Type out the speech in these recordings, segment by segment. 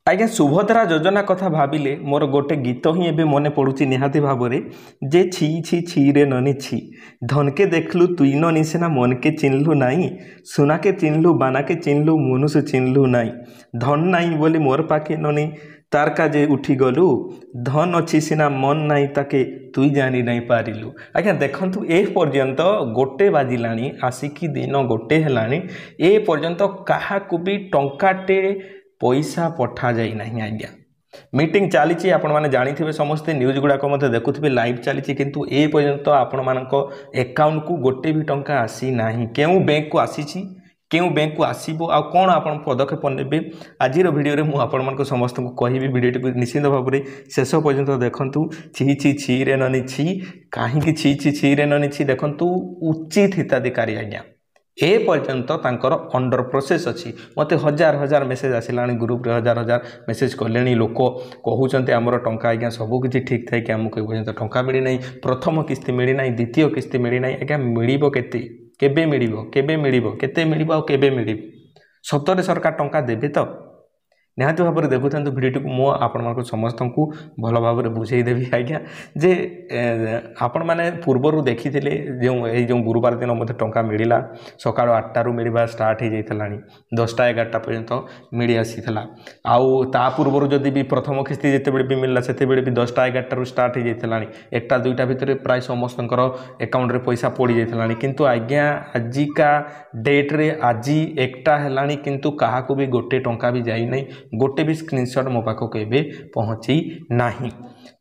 आज्ञा सुभद्रा योजना कथा भाविले मोर गोटे गीत ही एबे मने पड़ुची निहाती भावरे जे छी छी छी रे ननी छी धनके देखलु तुई ननी सेना मन के चिन्हलु नाई सुना के चिन्हलु बाना के चिन्हलु मनुष्य चिन्हलु नाई धन नाई बोली मोर पाखे ननी तार का जे उठी गलु धन अच्छी सिना मन नाई ताके तुई जानी नहीं पारिलु। आज्ञा देखंतु ए पर्यंत गोटे बाजिलानी आसिकी दिन गोटे हेलानी ए पर्यंत काहाकु भी टंकाटे पैसा पठा जाई नहीं। आज्ञा मीटिंग चली आपण मैंने जानी समस्ते न्यूज गुड़ाक देखुवे लाइव चली किंतु ए पर्यंत आपण मान अकाउंट को गोटे भी टंका आसी ना केउ बैंक को आसी केउ बैंक को आसो आ कौन आप पदक्षेप ने आज भिडियो मुझे आपण समस्त को कहि भिडियो निश्चित भाव में शेष पर्यंत देखूँ छी छी छी रे ननी छी कहीं छी छी छी रे ननी छी देखूँ उचित हिताधिकारी। आज्ञा ए पर्यंत तांकर अंडर प्रोसेस अच्छी मत हजार हजार मेसेज आसला ग्रुप रे हजार हजार मेसेज कले लोक कहते आमर टंका आज्ञा सबकि ठीक थाई कि आमको पर्यंत टंका मिली ना प्रथम किस्ती मिली ना द्वितीय किस्ती मिली ना। आज्ञा मिल केबे मिल केते मिल आ केबे मिल सतरे सरकार टंका देबे तो निहाती भाव में देखुं भिडियो को मुझे समस्त को भल भाव में बुझेदेवी। आज्ञा जे आपण मैंने पूर्वर देखी जो गुरुवार दिन मत टंका मिलला सका 8टारू मिलवा स्टार्ट हो जाता 10टा 11टा पर्यंत मिल आसी आउ ता पूर्वर जदि भी प्रथम किस्ती जिते भी मिलला से भी 10टा 11टारू स्टार्ट हो जाता 1टा 2टा भितर प्राय समस्त अकाउंट रे पैसा पड़ जाता किंतु आज्ञा आजिका डेट रे आज 1टा है किंतु क्या भी गोटे टंका भी जाई नहीं गोटे भी स्क्रीनशॉट मो पाखक एबे पहुँची नाही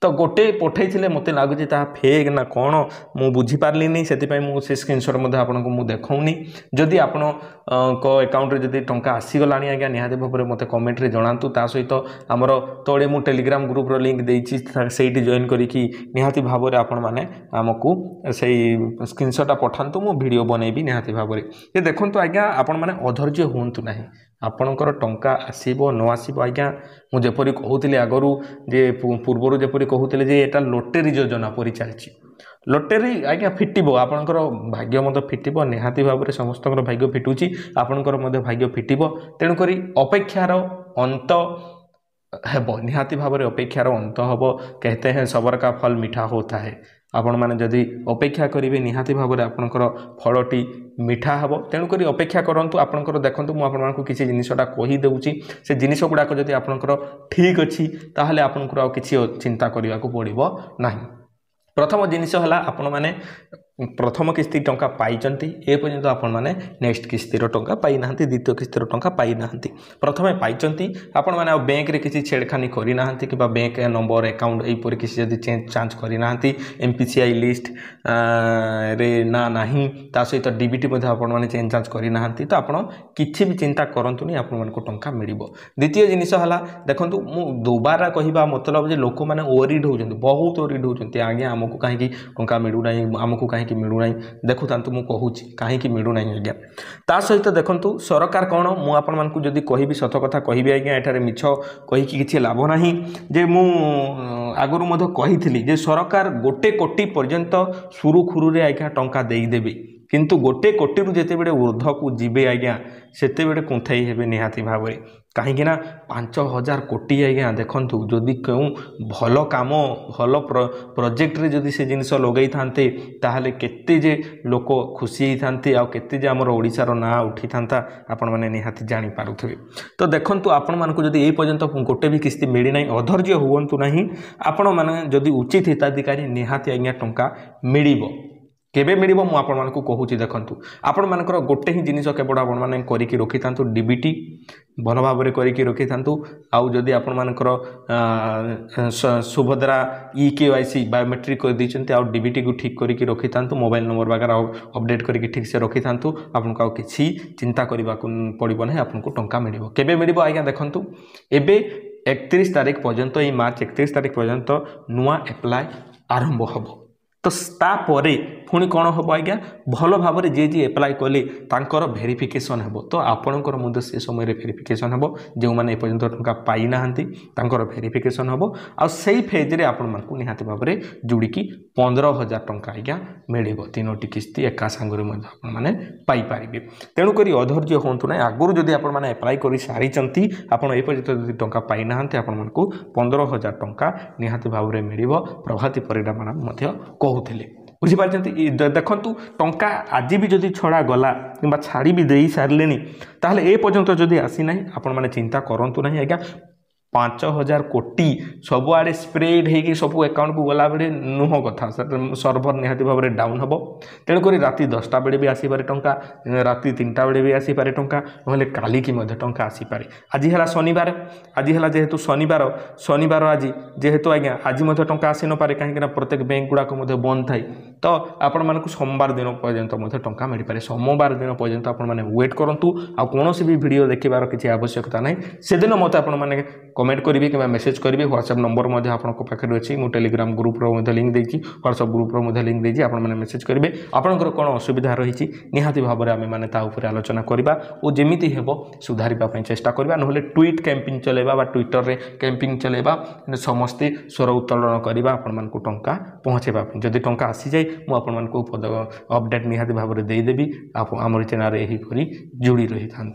तो गोटे पठे मत लगुच फेक ना कौन मु बुझीपारे नहीं से मुझे स्क्रीनशॉट आपको मुझे देखनी जदि आपण अकाउंट रे जदि टंका आसीगला आज्ञा निहाती भाव में मत कमेंट रे जनातु ता सहित आमर तले मु टेलीग्राम ग्रुप रो लिंक देइछि सेठी जॉइन करिकी निहाती भाव में आपण माने आमको से स्क्रीनशॉट पठातु मु वीडियो बनैबी निहाती भाव में ये देखंतु आज्ञा आपण माने अधैर्य हुंतु नाही आपणकर टंका आसीबो न आसीबो। आज्ञा मु जेपरि कहूतिले आगरू जे पूर्वरु जेपरि कहूतिले जे एटा लोटेरी योजना परि चलछि लोटेरी आज्ञा फिटिबो आपणकर भाग्य मत फिटिबो निहाती भाव में समस्तकर भाग्य फिटुछि आपणकर मध्य भाग्य फिटिबो तेणु करी अपेक्षार अंत हेबो निहाती भाव में अपेक्षार अंत हेबो कहते हैं सबर का फल मीठा होता है आपण मैंने जदि अपेक्षा करेंगे निहाती भाव में आपणकर फलटी मीठा हे तेणुक अपेक्षा करूँ आपंकर देखूँ मुझे किसी जिनसा कहीदेवी से जिनस गुड़ाक जब आपंकर ठीक अच्छी ताहले आपंकर आउ किसी चिंता करने को पड़ो ना। प्रथम जिनस है आपण मैंने प्रथम किस्ती टंका पाई ए पर्यंत आपण मैंने नेक्स्ट किस्तीर टंका पाई ना द्वितीय किस्तीर टंका पाई ना प्रथमे पाई आपण मैंने बैंक रे किसी छेड़खानी करना कि बैंक नंबर अकाउंट यहीपर किसी जब चांज करना एमपीसीआई लिस्ट रे ना नहीं ता सहित डीबीटी आपण मैंने चेंज चांज करना तो आपड़ किसी भी चिंता करतुनि आपण मानक टंका मिल। द्वितीय जिनस है देखो मु दोबारा कहवा मतलब लोक मैंने ओरिड होती बहुत ओरिड होती आज्ञा आमको कहीं टंका मिलूना आमको कहीं मिलूना देखु मुझे कहूँ कहीं मिलूना। आज्ञा ता सहित देखु सरकार कौन मुझे कहि सत कथा कहि आज्ञा एठारे मिछ कहीकि किसी लाभ ना जे मु आगुरी कही जे सरकार 1 कोटी पर्यंत सुरुखुरु आज्ञा टंका देदेवे किंतु 1 कोटी जिते बड़े ऊर्ध को जीवे आज्ञा सेते बड़े कुंथाई हेबे निहाती भाव में कहीं 5,000 कोटी आज्ञा देखूँ जदि क्यों भल काम भल प्रोजेक्ट रे जदि से जिनस लगे था ताहले केते जे लोक खुशी होते आते जे आमर ओडिशार ना उठी था आपण मैंने निहाती जानी पारुथिबे। तो देखूँ आपण मानक जदि ए पर्यंत गोटे भी किस्ती मिली ना अधैर्य हुअंतु नहीं आपण माने जदि उचित हिताधिकारी निहाती आज्ञा टंका मिलिबो केबे मिलिबो मु आपण मानकु कहूची देखंतु आपण मानकर गोटे ही जिनिस केवल आपण माने करिकि रखि थांतु डीबीटी भल भाव में करिकि रखि थांतु आउ जदि आपण मानकर सुभद्रा केवाईसी बायोमेट्रिक कर दैचंती आउ डीबीटी को ठीक करिकि रखि थांतु मोबाइल नंबर वगैरह अपडेट करिकि ठीक से रखि थांतु आपनको आउ किछि चिंता करबा को पड़िबो नै आपनको टंका मिलिबो केबे मिलिबो। आज्ञा देखंतु एबे 31 तारिख पर्यंत मार्च 31 तारिख पर्यंत नुआ अप्लाई आरंभ हबो तो तापर पुणी कौन हम आज्ञा भल भाव जी जी एप्लाय कले तांकर भेरिफिकेशन हेबो तो आपणकर मुझे से समय भेरिफिकेशन हेबो जो मैंने एपर्यंत टंका पाई नाहांती तांकर भेरिफिकेशन हेबो आ सेई फेज रे आपण मानकु निहाती भाव में जोड़िकी 15,000 टंका आज्ञा मिलिबो 3टी किस्ती एका सांगरे मध्य आपण माने पाई पारिबे तेणु करी अधैर्य होंतु ना आगुरु जदि आपण माने एप्लाय करि सारिचंती आपण एपर्यंत जदि टंका पाई नाहांती आपण मानकु 15,000 टंका निहाती भाव में मिलिबो प्रभाती परिडा मान मध्य कहूथिले बुझीपार्टी देखु टंका आज भी जदि छड़ा गला कि छाड़ी भी दे सारे ताहले ए पर्यंत जदि आसी ना आपण माने चिंता करंतु नहीं आज्ञा 5,000 कोटी सबुआड़े स्प्रेड होगी सब अकाउंट को गला बेले नुह कथा सर्भर निहाती भाव में डाउन हम तेणुक राति 10टा बेले भी आसीपारे टंका राति 3टा बेले भी आसीपारे टंका ना काली की टंका आसीपारे आज है शनिवार आज है जेहेतु शनिवार आज जेहेतु आज्ञा आज टंका आसी नपे कहीं प्रत्येक बैंक गुड़ाक बंद थाए तो आपण मानक सोमवार दिन पर्यंत टंका मिल पारे सोमवार दिन पर्यंत आपण वेट करूँ आ कौन भी वीडियो देखार किसी आवश्यकता ना से दिन मत आपने कमेंट करेंगे कि मेसेज करेंगे व्हाट्सएप नंबर पाखे अच्छी मुझे टेलीग्राम ग्रुप्र लिंक देती व्हाट्सएप ग्रुप्र लिंक देती आप मेसेज करेंगे आपंकर कौन असुविधा रही निहाती भाव में आम मैंने आलोचना करवा और जमीती हे सुधारवाई चेष्टा करवा ना ट्वीट कैंपिंग चलेबा ट्विटर रे कैंपिंग चलेबा समस्ते स्वर उत्तोलन करवा आपण टंका पहुँचेबा जदि टंका आसी जाए मुझे अपडेट निहाती भाव में देदेवी आम चैनल यहीपरी जोड़ी रही था।